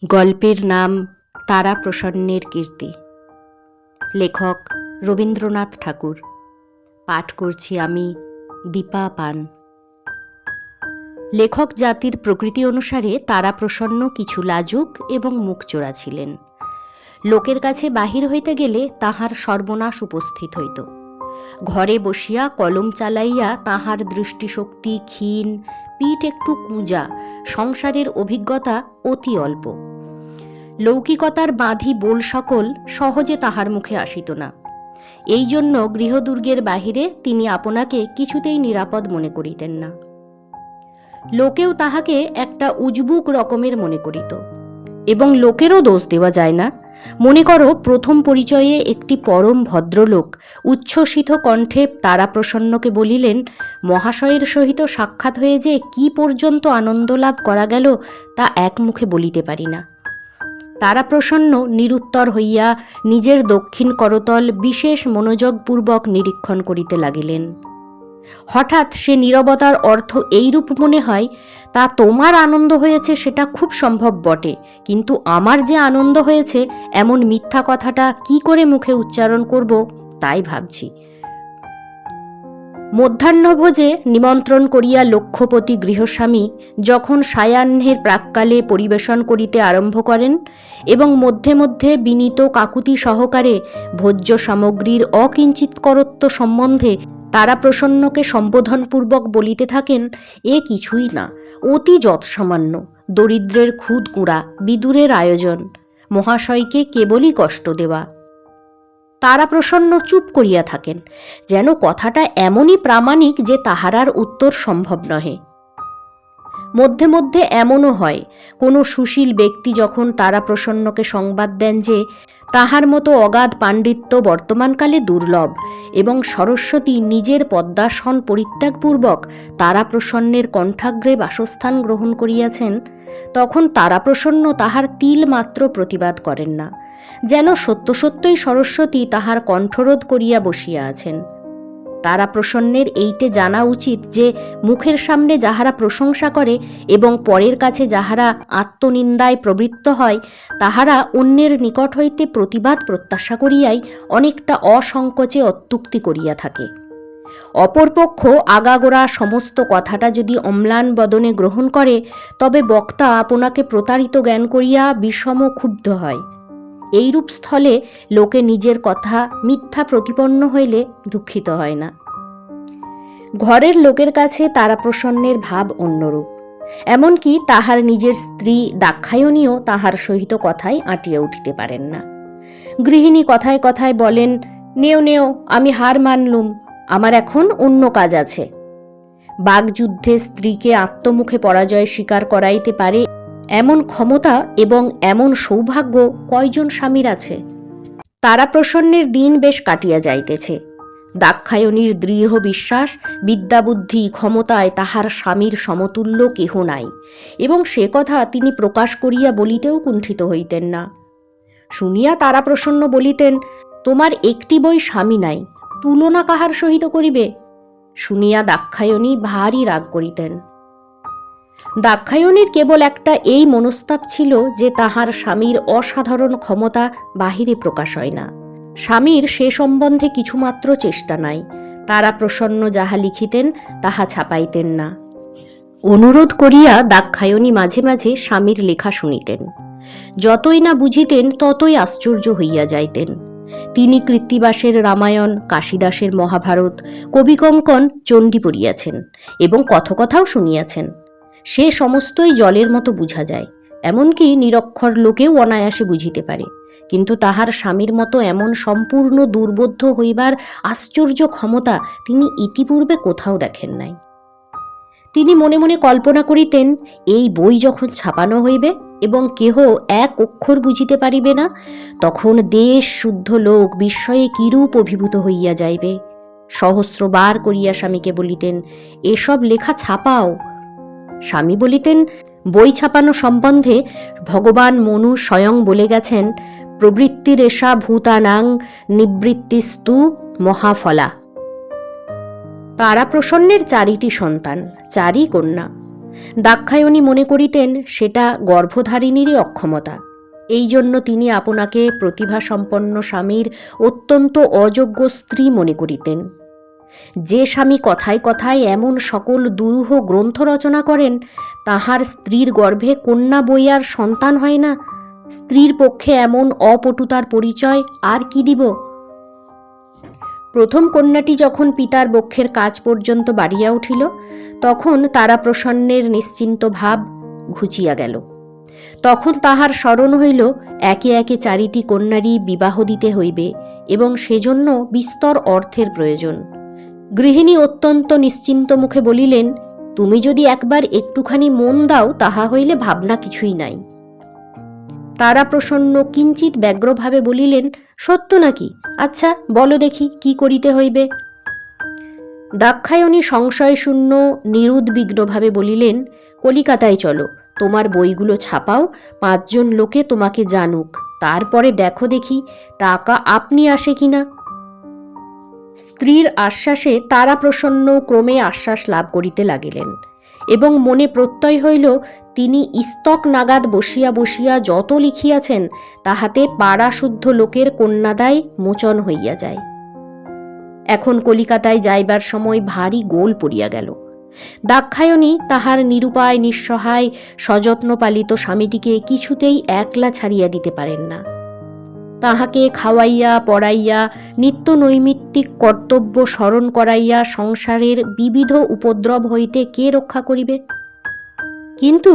গল্পের নাম তারা প্রসন্নের কীর্তি। লেখক রবীন্দ্রনাথ ঠাকুর। পাঠ করছি আমি, দীপা পান। লেখক জাতির প্রকৃতি অনুসারে তারা প্রসন্ন কিছু লাজুক এবং মুখচোরা ছিলেন। লোকের কাছে বাহির হইতে গেলে তাহার সর্বনাশ উপস্থিত হইত। ঘরে বসিয়া কলম চালাইয়া তাহার দৃষ্টিশক্তি ক্ষীণ, পিঠ একটু কুঁজা, সংসারের অভিজ্ঞতা অতি অল্প। লৌকিকতার বাঁধি বোল সকল সহজে তাহার মুখে আসিত না। এই জন্য গৃহদুর্গের বাহিরে তিনি আপনাকে কিছুতেই নিরাপদ মনে করিতেন না। লোকেও তাহাকে একটা উজবুক রকমের মনে করিত, এবং লোকেরও দোষ দেওয়া যায় না। মনে করো, প্রথম পরিচয়ে একটি পরম ভদ্রলোক উচ্ছ্বসিত কণ্ঠে তারাপ্রসন্নকে বলিলেন, মহাশয়ের সহিত সাক্ষাৎ হয়ে যে কি পর্যন্ত আনন্দ লাভ করা গেল তা এক মুখে বলিতে পারি না। তারাপ্রসন্ন নিরুত্তর হইয়া নিজের দক্ষিণ করতল বিশেষ মনোযোগপূর্বক নিরীক্ষণ করিতে লাগিলেন। হঠাৎ সে নীরবতার অর্থ এইরূপ মনে হয়, তা তোমার আনন্দ হয়েছে সেটা খুব সম্ভব বটে, কিন্তু আমার যে আনন্দ হয়েছে এমন মিথ্যা কথাটা কি করে মুখে উচ্চারণ করব তাই ভাবছি। মধ্যাহ্নভোজে নিমন্ত্রণ করিয়া লক্ষ্যপতি গৃহস্বামী যখন সায়াহ্নের প্রাক্কালে পরিবেশন করিতে আরম্ভ করেন এবং মধ্যে মধ্যে বিনীত কাকুতি সহকারে ভোজ্য সামগ্রীর অকিঞ্চিৎকরত্ব সম্বন্ধে তারাপ্রসন্নকে সম্বোধনপূর্বক বলিতে থাকেন, এ কিছুই না, অতি যৎসামান্য, দরিদ্রের খুদ কুঁড়া, বিদুরের আয়োজন, মহাশয়কে কেবলই কষ্ট দেওয়া। তারাপ্রসন্ন চুপ করিয়া থাকেন, যেন কথাটা এমনই প্রামাণিক যে তাহার আর উত্তর সম্ভব নহে। মধ্যে মধ্যে এমনও হয়, কোনো সুশীল ব্যক্তি যখন তারাপ্রসন্নকে সংবাদ দেন যে তাহার মতো অগাধ পাণ্ডিত্য বর্তমানকালে দুর্লভ এবং সরস্বতী নিজের পদ্মাসন পরিত্যাগপূর্বক তারাপ্রসন্নের কণ্ঠাগ্রে বাসস্থান গ্রহণ করিয়াছেন, তখন তারাপ্রসন্ন তাহার তিল মাত্র প্রতিবাদ করেন না, যেন সত্য সত্যই সরস্বতী তাহার কণ্ঠরোধ করিয়া বসিয়া আছেন। তারাপ্রসন্নের এইটে জানা উচিত যে মুখের সামনে যাহারা প্রশংসা করে এবং পরের কাছে যাহারা আত্মনিন্দায় প্রবৃত্ত হয়, তাহারা অন্যের নিকট হইতে প্রতিবাদ প্রত্যাশা করিয়াই অনেকটা অসংকোচে অত্যুক্তি করিয়া থাকে। অপরপক্ষ আগাগোড়া সমস্ত কথাটা যদি অম্লান বদনে গ্রহণ করে, তবে বক্তা আপনাকে প্রতারিত জ্ঞান করিয়া বিষম ক্ষুব্ধ হয়। এইরূপ স্থলে লোকে নিজের কথা মিথ্যা প্রতিপন্ন হইলে দুঃখিত হয় না। ঘরের লোকের কাছে তারাপ্রসন্নের ভাব অন্যরূপ। এমনকি তাহার নিজের স্ত্রী দাক্ষায়ণীও তাহার সহিত কথায় আঁটিয়া উঠিতে পারেন না। গৃহিণী কথায় কথায় বলেন, নেও নেও, আমি হার মানলুম, আমার এখন অন্য কাজ আছে। বাগযুদ্ধে স্ত্রীকে আত্মমুখে পরাজয় স্বীকার করাইতে পারে এমন ক্ষমতা এবং এমন সৌভাগ্য কয়জন স্বামীর আছে? তারাপ্রসন্নের দিন বেশ কাটিয়া যাইতেছে। দাক্ষায়ণীর দৃঢ় বিশ্বাস, বিদ্যাবুদ্ধি ক্ষমতায় তাহার স্বামীর সমতুল্য কেহ নাই, এবং সে কথা তিনি প্রকাশ করিয়া বলিতেও কুণ্ঠিত হইতেন না। শুনিয়া তারাপ্রসন্ন বলিতেন, তোমার একটি বই স্বামী নাই, তুলনা কাহার সহিত করিবে? শুনিয়া দাক্ষায়ণী ভারী রাগ করিতেন। দাক্ষায়ণীর কেবল একটা এই মনস্তাপ ছিল যে তাহার স্বামীর অসাধারণ ক্ষমতা বাহিরে প্রকাশ হয় না। স্বামীর সে সম্বন্ধে কিছুমাত্র চেষ্টা নাই। তারাপ্রসন্ন যাহা লিখিতেন তাহা ছাপাইতেন না। অনুরোধ করিয়া দাক্ষায়ণী মাঝে মাঝে স্বামীর লেখা শুনিতেন। যতই না বুঝিতেন ততই আশ্চর্য হইয়া যাইতেন। তিনি কৃত্তিবাসের রামায়ণ, কাশিদাসের মহাভারত, কবিকঙ্কন চণ্ডী পড়িয়াছেন এবং কথকথাও শুনিয়াছেন। সে সমস্তই জলের মতো বুঝা যায়, এমনকি নিরক্ষর লোকেও অনায়াসে বুঝিতে পারে, কিন্তু তাহার স্বামীর মতো এমন সম্পূর্ণ দুর্বোধ্য হইবার আশ্চর্য ক্ষমতা তিনি ইতিপূর্বে কোথাও দেখেন নাই। তিনি মনে মনে কল্পনা করিতেন, এই বই যখন ছাপানো হইবে এবং কেহ এক অক্ষর বুঝিতে পারিবে না, তখন দেশ শুদ্ধ লোক বিস্ময়ে কিরূপ অভিভূত হইয়া যাইবে। সহস্রবার করিয়া স্বামীকে বলিতেন, এসব লেখা ছাপাও। স্বামী বলিতেন, বই ছাপানো সম্বন্ধে ভগবান মনু স্বয়ং বলে গেছেন, প্রবৃত্তিরেষা ভূতানাং নিবৃত্তিস্তু মহাফলা। তারাপ্রসন্নের চারিটি সন্তান, চারি কন্যা। দাক্ষায়ণী মনে করিতেন সেটা গর্ভধারিণীরই অক্ষমতা। এই জন্য তিনি আপনাকে প্রতিভাসম্পন্ন স্বামীর অত্যন্ত অযোগ্য স্ত্রী মনে করিতেন। যে স্বামী কথায় কথায় এমন সকল দুরূহ গ্রন্থ রচনা করেন, তাহার স্ত্রীর গর্ভে কন্যা বইয়ার সন্তান হয় না, স্ত্রীর পক্ষে এমন অপটুতার পরিচয় আর কি দিব? প্রথম কন্যাটি যখন পিতার বক্ষের কাজ পর্যন্ত বাড়িয়া উঠিল, তখন তারাপ্রসন্নের নিশ্চিন্ত ভাব ঘুচিয়া গেল। তখন তাহার স্মরণ হইল একে একে 4টি কন্যারই বিবাহ দিতে হইবে এবং সেজন্য বিস্তর অর্থের প্রয়োজন। গৃহিণী অত্যন্ত নিশ্চিন্ত মুখে বলিলেন, তুমি যদি একবার একটুখানি মন দাও তাহা হইলে ভাবনা কিছুই নাই। তারাপ্রসন্ন কিঞ্চিত ব্যগ্রভাবে বলিলেন, সত্য নাকি? আচ্ছা বলো দেখি কি করিতে হইবে। দাক্ষায়ণী সংশয়শূন্য নিরুদ্বিগ্নভাবে বলিলেন, কলিকাতায় চলো, তোমার বইগুলো ছাপাও, 5 জন লোকে তোমাকে জানুক, তারপরে দেখো দেখি টাকা আপনি আসে কিনা। স্ত্রীর আশ্বাসে তারাপ্রসন্ন ক্রমে আশ্বাস লাভ করিতে লাগিলেন এবং মনে প্রত্যয় হইল তিনি ইস্তক নাগাদ বসিয়া বসিয়া যত লিখিয়াছেন তাহাতে পাড়াশুদ্ধ লোকের কন্যাদায় মোচন হইয়া যায়। এখন কলিকাতায় যাইবার সময় ভারী গোল পড়িয়া গেল। দাক্ষায়ণী তাহার নিরুপায় নিঃসহায় সযত্ন পালিত স্বামীটিকে কিছুতেই একলা ছাড়িয়া দিতে পারেন না। তাহাকে খাওয়াইয়া পড়াইয়া নিত্য নৈমিত্তিক কর্তব্য স্মরণ করাইয়া সংসারের বিবিধ উপদ্রব হইতে কে রক্ষা করিবে? কিন্তু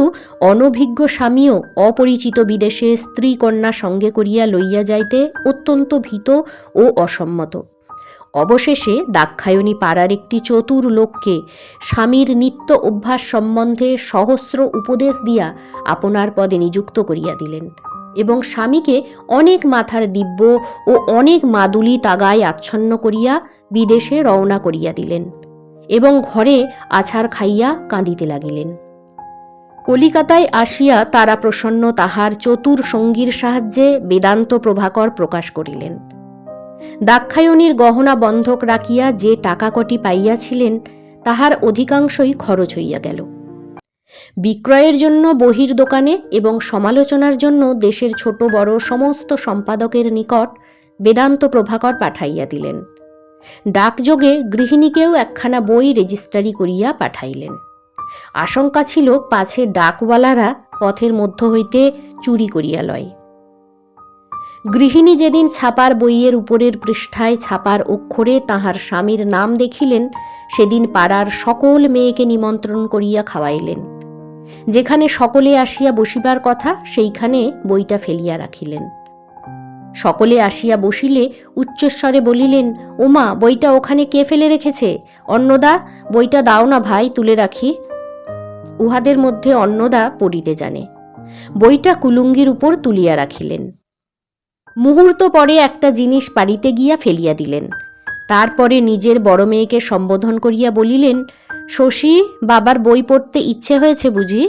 অনভিজ্ঞ স্বামীও অপরিচিত বিদেশে স্ত্রী কন্যা সঙ্গে করিয়া লইয়া যাইতে অত্যন্ত ভীত ও অসম্মত। অবশেষে দাক্ষায়ণী পাড়ার একটি চতুর লোককে স্বামীর নিত্য অভ্যাস সম্বন্ধে সহস্র উপদেশ দিয়া আপনার পদে নিযুক্ত করিয়া দিলেন এবং স্বামীকে অনেক মাথার দিব্য ও অনেক মাদুলি তাগায় আচ্ছন্ন করিয়া বিদেশে রওনা করিয়া দিলেন এবং ঘরে আছাড় খাইয়া কাঁদিতে লাগিলেন। কলিকাতায় আসিয়া তারাপ্রসন্ন তাহার চতুর সঙ্গীর সাহায্যে বেদান্ত প্রভাকর প্রকাশ করিলেন। দাক্ষায়ণীর গহনা বন্ধক রাখিয়া যে টাকা কটি পাইয়াছিলেন তাহার অধিকাংশই খরচ হইয়া গেল। বিক্রয়ের জন্য বহির দোকানে এবং সমালোচনার জন্য দেশের ছোট বড় সমস্ত সম্পাদকের নিকট বেদান্ত প্রভাকর পাঠাইয়া দিলেন। ডাকযোগে গৃহিণীকেও একখানা বই রেজিস্ট্রারি করিয়া পাঠাইলেন। আশঙ্কা ছিল পাছে ডাকওয়ালারা পথের মধ্য হইতে চুরি করিয়া লয়। গৃহিণী যেদিন ছাপার বইয়ের উপরের পৃষ্ঠায় ছাপার অক্ষরে তাহার স্বামীর নাম দেখিলেন, সেদিন পাড়ার সকল মেয়েকে নিমন্ত্রণ করিয়া খাওয়াইলেন। যেখানে সকলে আসিয়া বসিবার কথা সেইখানে বইটা ফেলিয়া রাখিলেন। সকলে আসিয়া বসিলে উচ্চস্বরে বলিলেন, ওমা, বইটা ওখানে কে ফেলে রেখেছে? অন্নদা, বইটা দাও না ভাই, তুলে রাখি। উহাদের মধ্যে অন্নদা পড়িতে জানে। বইটা কুলুঙ্গির উপর তুলিয়া রাখিলেন। মুহূর্ত পরে একটা জিনিস পাড়িতে গিয়া ফেলিয়া দিলেন। তারপরে নিজের বড় মেয়েকে সম্বোধন করিয়া বলিলেন, শশী, বাবার বই পড়তে ইচ্ছে হয়েছে বুঝি?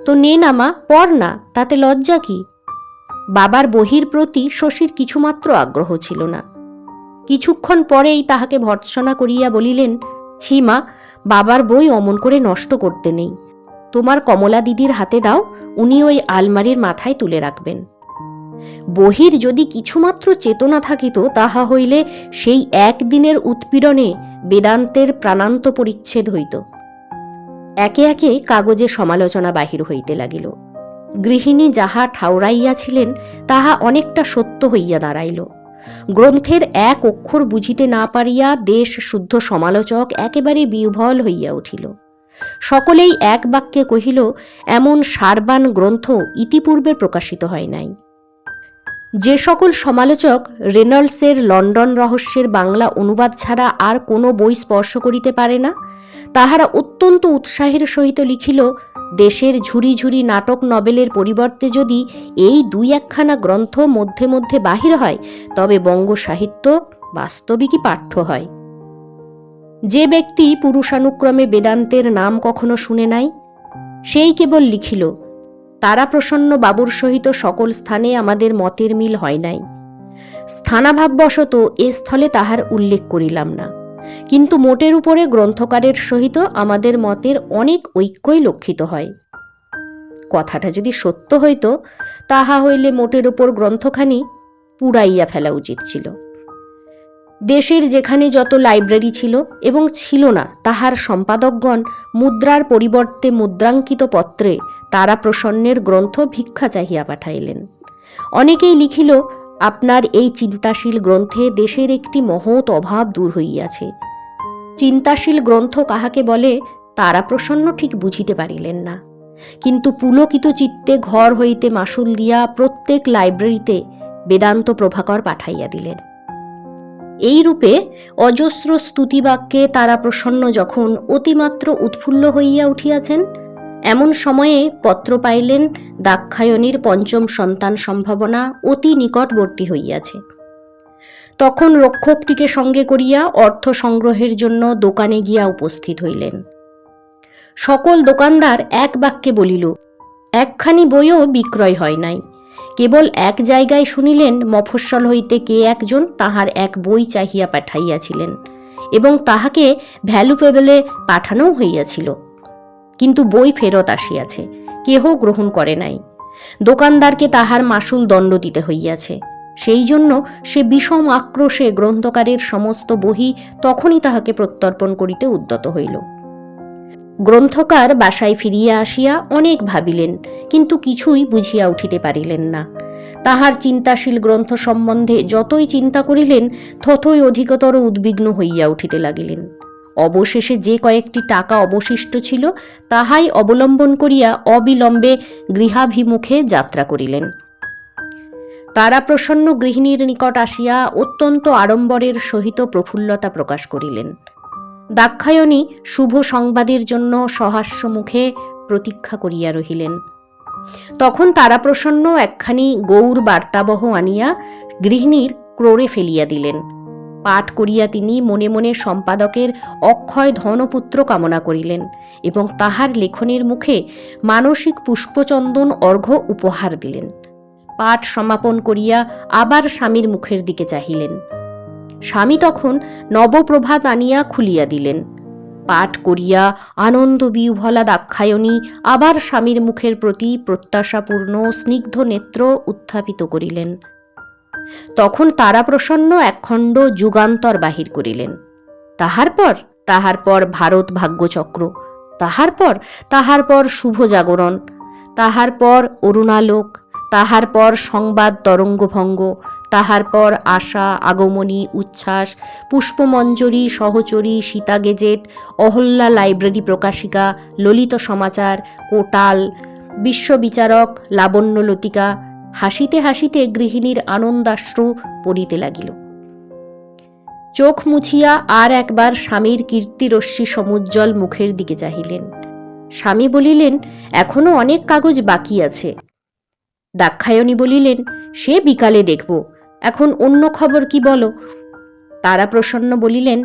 তো নে না মা, পড় না, তাতে লজ্জা কি? বাবার বহির প্রতি শশীর কিছুমাত্র আগ্রহ ছিল না। কিছুক্ষণ পরেই তাহাকে ভর্ৎসনা করিয়া বলিলেন, ছি মা, বাবার বই অমন করে নষ্ট করতে নেই। তোমার কমলা দিদির হাতে দাও, উনি ওই আলমারির মাথায় তুলে রাখবেন। বহির যদি কিছুমাত্র চেতনা থাকিত তাহা হইলে সেই একদিনের উৎপীড়নে বেদান্তের প্রাণান্ত পরিচ্ছেদ হইত। একে একে কাগজে সমালোচনা বাহির হইতে লাগিল। গৃহিণী যাহা ঠাউরাইয়াছিলেন তাহা অনেকটা সত্য হইয়া দাঁড়াইল। গ্রন্থের এক অক্ষর বুঝিতে না পারিয়া দেশ শুদ্ধ সমালোচক একেবারে বিহ্বল হইয়া উঠিল। সকলেই এক বাক্যে কহিল, এমন সারবান গ্রন্থ ইতিপূর্বে প্রকাশিত হয় নাই। যে সকল সমালোচক রেনল্ডসের লন্ডন রহস্যের বাংলা অনুবাদ ছাড়া আর কোনো বই স্পর্শ করিতে পারে না, তাহারা অত্যন্ত উৎসাহের সহিত লিখিল, দেশের ঝুরি ঝুরি নাটক নভেলের পরিবর্তে যদি এই 2-1খানা গ্রন্থ মধ্যে মধ্যে বাহির হয় তবে বঙ্গ সাহিত্য বাস্তবিকই পাঠ্য হয়। যে ব্যক্তি পুরুষানুক্রমে বেদান্তের নাম কখনো শুনে নাই, সেই কেবল লিখিল, তারাপ্রসন্ন বাবুর সহিত সকল স্থানে আমাদের মতের মিল হয় নাই। স্থানাভাববশত এ স্থলে তাহার উল্লেখ করিলাম না। কিন্তু মোটের উপরে গ্রন্থকারের সহিত আমাদের মতের অনেক ঐক্যই লক্ষিত হয়। কথাটা যদি সত্য হইত, তাহা হইলে মোটের উপর গ্রন্থখানি পুড়াইয়া ফেলা উচিত ছিল। দেশের যেখানে যত লাইব্রেরি ছিল এবং ছিল না, তাহার সম্পাদকগণ মুদ্রার পরিবর্তে মুদ্রাঙ্কিত পত্রে তারাপ্রসন্নের গ্রন্থ ভিক্ষা চাহিয়া পাঠাইলেন। অনেকেই লিখিল, আপনার এই চিন্তাশীল গ্রন্থে দেশের একটি মহৎ অভাব দূর হইয়াছে। চিন্তাশীল গ্রন্থ কাহাকে বলে তারাপ্রসন্ন ঠিক বুঝিতে পারিলেন না, কিন্তু পুলকিত চিত্তে ঘর হইতে মাসুল দিয়া প্রত্যেক লাইব্রেরিতে বেদান্ত প্রভাকর পাঠাইয়া দিলেন। এই রূপে অজস্র স্তুতিবাক্যে তারাপ্রসন্ন যখন অতিমাত্র উৎফুল্ল হইয়া উঠিয়াছেন, এমন সময়ে পত্র পাইলেন দাক্ষায়ণীর পঞ্চম সন্তান সম্ভাবনা অতি নিকটবর্তী হইয়াছে। তখন রক্ষকটিকে সঙ্গে করিয়া অর্থ সংগ্রহের জন্য দোকানে গিয়া উপস্থিত হইলেন। সকল দোকানদার এক বাক্যে বলিল, একখানি বইও বিক্রয় হয় নাই। কেবল এক জায়গায় শুনিলেন মফস্বল হইতে কে একজন তাহার এক বই চাহিয়া পাঠাইয়াছিলেন এবং তাহাকে ভ্যালুপেবলে পাঠানোও হইয়াছিল, কিন্তু বই ফেরত আসিয়াছে, কেহ গ্রহণ করে নাই। দোকানদারকে তাহার মাসুল দণ্ড দিতে হইয়াছে। সেই জন্য সে বিষম আক্রোশে গ্রন্থকারের সমস্ত বহি তখনই তাহাকে প্রত্যর্পণ করিতে উদ্যত হইল। গ্রন্থকার বাসায় ফিরিয়া আসিয়া অনেক ভাবিলেন, কিন্তু কিছুই বুঝিয়া উঠিতে পারিলেন না। তাহার চিন্তাশীল গ্রন্থ সম্বন্ধে যতই চিন্তা করিলেন, ততই অধিকতর উদ্বিগ্ন হইয়া উঠিতে লাগিলেন। অবশেষে যে কয়েকটি টাকা অবশিষ্ট ছিল, তাহাই অবলম্বন করিয়া অবিলম্বে গৃহাভিমুখে যাত্রা করিলেন। তারাপ্রসন্ন গৃহিণীর নিকট আসিয়া অত্যন্ত আড়ম্বরের সহিত প্রফুল্লতা প্রকাশ করিলেন। দাক্ষায়ণী শুভ সংবাদের জন্য সহাস্য মুখে প্রতীক্ষা করিয়া রহিলেন। তখন তারাপ্রসন্ন একখানি গৌর বার্তাবহ আনিয়া গৃহিণীর ক্রোড়ে ফেলিয়া দিলেন। পাঠ করিয়া তিনি মনে মনে সম্পাদকের অক্ষয় ধনপুত্র কামনা করিলেন এবং তাহার লেখনের মুখে মানসিক পুষ্পচন্দন অর্ঘ্য উপহার দিলেন। পাঠ সমাপন করিয়া আবার স্বামীর মুখের দিকে চাহিলেন। স্বামী তখন নবপ্রভাত আনিয়া খুলিয়া দিলেন। পাঠ করিয়া আনন্দ বিহ্বলা দাক্ষায়ণী আবার স্বামীর মুখের প্রতি প্রত্যাশাপূর্ণ স্নিগ্ধ নেত্র উত্থাপিত করিলেন। তখন তারাপ্রসন্ন একখণ্ড যুগান্তর বাহির করিলেন। তাহার পর ভারত ভাগ্যচক্র, তাহার পর শুভ জাগরণ, তাহার পর অরুণালোক, তাহার পর সংবাদ তরঙ্গভঙ্গ, তাহার পর আশা, আগমনী, উচ্ছ্বাস, পুষ্পমঞ্জরী, সহচরী, সীতা গেজেট, অহল্যা লাইব্রেরি প্রকাশিকা, ললিত সমাচার, কোটাল, বিশ্ববিচারক, লাবণ্য লতিকা। হাসিতে হাসিতে গৃহিণীর আনন্দাশ্রু পড়িতে লাগিল। চোখ মুছিয়া আর একবার স্বামীর কীর্তিরশ্মি সমুজ্জ্বল মুখের দিকে চাহিলেন। স্বামী বলিলেন, এখনো অনেক কাগজ বাকি আছে। দাক্ষায়ণী বলিলেন, সে বিকালে দেখব, এখন অন্য খবর কি বলো। তারাপ্রসন্ন বলিলেন,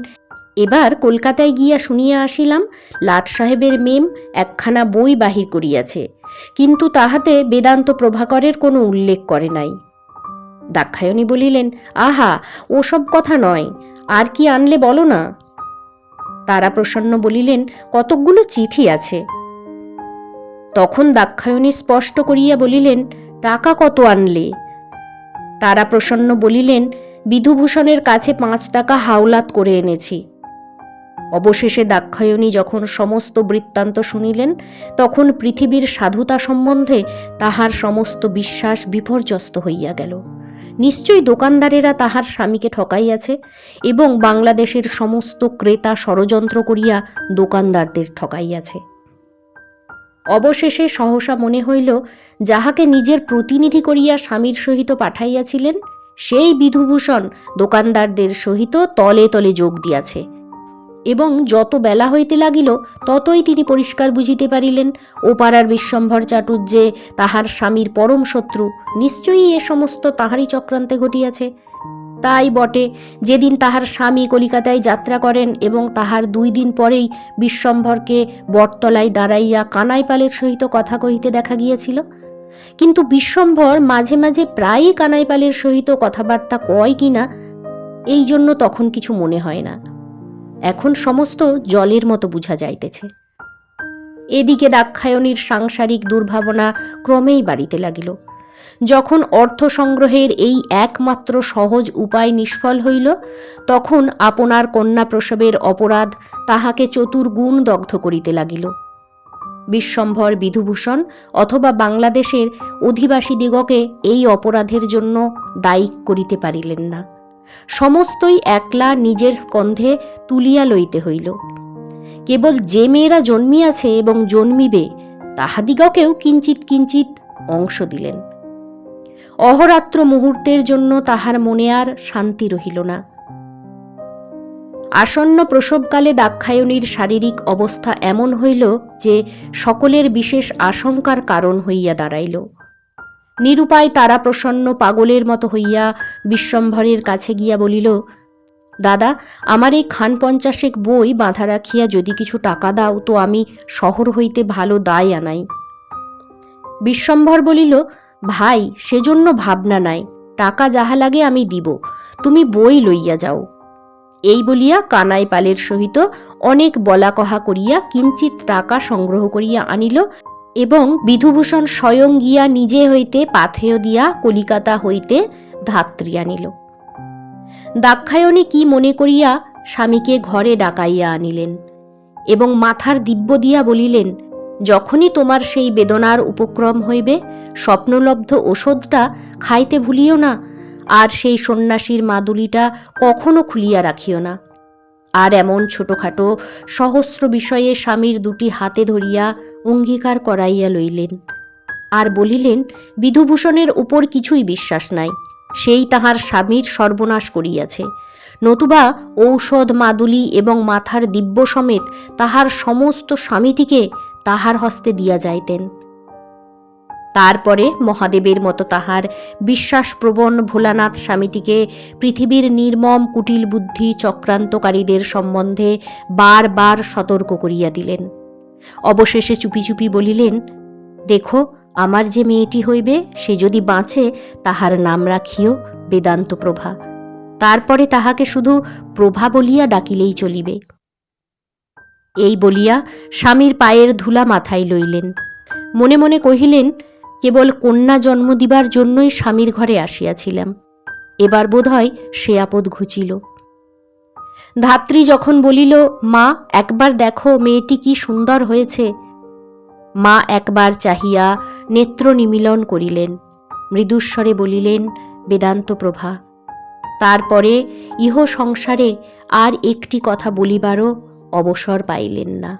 এবার কলকাতায় গিয়া শুনিয়া আসিলাম লাট সাহেবের মেম একখানা বই বাহির করিয়াছে, কিন্তু তাহাতে বেদান্ত প্রভাকরের কোনো উল্লেখ করে নাই। দাক্ষায়ণী বলিলেন, আহা, ওসব কথা নয়, আর কি আনলে বলো না। তারাপ্রসন্ন বলিলেন, কতকগুলো চিঠি আছে। তখন দাক্ষায়ণী স্পষ্ট করিয়া বলিলেন, টাকা কত আনলে। তারাপ্রসন্ন বলিলেন, বিধুভূষণের কাছে 5 টাকা হাওলাত করে এনেছি। অবশেষে দাক্ষায়ণী যখন সমস্ত বৃত্তান্ত শুনিলেন, তখন পৃথিবীর সাধুতা সম্বন্ধে তাহার সমস্ত বিশ্বাস বিপর্যস্ত হইয়া গেল। নিশ্চয়ই দোকানদারেরা তাহার স্বামীকে ঠকাইয়াছে এবং বাংলাদেশের সমস্ত ক্রেতা ষড়যন্ত্র করিয়া দোকানদারদের ঠকাইয়াছে। অবশেষে সহসা মনে হইল, যাহাকে নিজের প্রতিনিধি করিয়া স্বামীর সহিত পাঠাইয়াছিলেন, সেই বিধুভূষণ দোকানদারদের সহিত তলে তলে যোগ দিয়াছে। এবং যত বেলা হইতে লাগিল, ততই তিনি পরিষ্কার বুঝিতে পারিলেন ও পাড়ার বিশ্বম্ভর চাটুর্যে তাহার স্বামীর পরম শত্রু। নিশ্চয়ই এ সমস্ত তাহারই চক্রান্তে ঘটিয়াছে। তাই বটে, যেদিন তাহার স্বামী কলিকাতায় যাত্রা করেন এবং তাহার 2 দিন পরেই বিশ্বম্ভরকে বটতলায় দাঁড়াইয়া কানাইপালের সহিত কথা কহিতে দেখা গিয়াছিল। কিন্তু বিশ্বম্ভর মাঝে মাঝে প্রায়ই কানাইপালের সহিত কথাবার্তা কয় কিনা, এই জন্য তখন কিছু মনে হয় না। এখন সমস্ত জলের মতো বুঝা যাইতেছে। এদিকে দাক্ষায়ণীর সাংসারিক দুর্ভাবনা ক্রমেই বাড়িতে লাগিল। যখন অর্থ সংগ্রহের এই একমাত্র সহজ উপায় নিষ্ফল হইল, তখন আপনার কন্যা প্রসবের অপরাধ তাহাকে চতুর্গুণ দগ্ধ করিতে লাগিল। বিশ্বম্ভর বিধুভূষণ অথবা বাংলাদেশের অধিবাসীদিগকে এই অপরাধের জন্য দায়ী করিতে পারিলেন না। সমস্তই একলা নিজের স্কন্ধে তুলিয়া লইতে হইল। কেবল যে মেয়েরা জন্মিয়াছে এবং জন্মিবে তাহাদিগকেও কিঞ্চিৎ কিঞ্চিৎ অংশ দিলেন। অহরাত্র মুহূর্তের জন্য তাহার মনে আর শান্তি রহিল না। আসন্ন প্রসবকালে দাক্ষায়ণীর শারীরিক অবস্থা এমন হইল যে সকলের বিশেষ আশঙ্কার কারণ হইয়া দাঁড়াইল। নিরুপায় তারা প্রসন্ন পাগলের মতো হইয়া বিশ্বম্ভরের কাছে গিয়া বলিল, দাদা, আমার এই খান 50 বই বাঁধা রাখিয়া যদি কিছু টাকা দাও তো আমি শহর হইতে ভালো দায় আনাই। বিশ্বম্ভর বলিল, ভাই, সেজন্য ভাবনা নাই, টাকা যাহা লাগে আমি দিব, তুমি বই লইয়া যাও। এই বলিয়া কানাই পালের সহিত অনেক বলা কহা করিয়া কিঞ্চিৎ টাকা সংগ্রহ করিয়া আনিল এবং বিধুভূষণ স্বয়ং গিয়া নিজে হইতে পাথেয় দিয়া কলিকাতা হইতে ধাত্রী আনিল। দাক্ষায়ণী কি মনে করিয়া স্বামীকে ঘরে ডাকাইয়া আনিলেন এবং মাথার দিব্য দিয়া বলিলেন, যখনই তোমার সেই বেদনার উপক্রম হইবে, স্বপ্নলব্ধ ওষুধটা খাইতে ভুলিও না, আর সেই সন্ন্যাসীর মাদুলিটা কখনো খুলিয়া রাখিও না। আর এমন ছোটখাটো সহস্র বিষয়ে স্বামীর দুটি হাতে ধরিয়া অঙ্গীকার করাইয়া লইলেন, আর বলিলেন, বিধুভূষণের উপর কিছুই বিশ্বাস নাই, সেই তাহার স্বামীর সর্বনাশ করিয়াছে, নতুবা ঔষধ, মাদুলি এবং মাথার দিব্য সমেত তাহার সমস্ত স্বামীটিকে তাহার হস্তে দিয়া যাইতেন। তারপরে মহাদেবের মতো তাহার বিশ্বাসপ্রবণ ভোলানাথ স্বামীটিকে পৃথিবীর নির্মম কুটিল বুদ্ধি চক্রান্তকারীদের সম্বন্ধে বারবার সতর্ক করিয়া দিলেন। অবশেষে চুপি চুপি বলিলেন, দেখো, আমার যে মেয়েটি হইবে সে যদি বাঁচে তাহার নাম রাখিও বেদান্ত প্রভা, তারপরে তাহাকে শুধু প্রভা বলিয়া ডাকিলেই চলিবে। এই বলিয়া স্বামীর পায়ের ধুলা মাথায় লইলেন। মনে মনে কহিলেন, কেবল কন্যা জন্ম দিবার জন্যই স্বামীর ঘরে আসিয়াছিলাম, এবার বোধহয় সে আপদ ঘুচিল। ধাত্রী যখন বলিল, মা, একবার দেখো মেয়েটি কি সুন্দর হয়েছে, মা একবার চাহিয়া নেত্র নিমীলন করিলেন, মৃদুস্বরে বলিলেন, বেদান্ত প্রভা। তারপরে ইহ সংসারে আর একটি কথা বলিবারও অবসর পাইলেন না।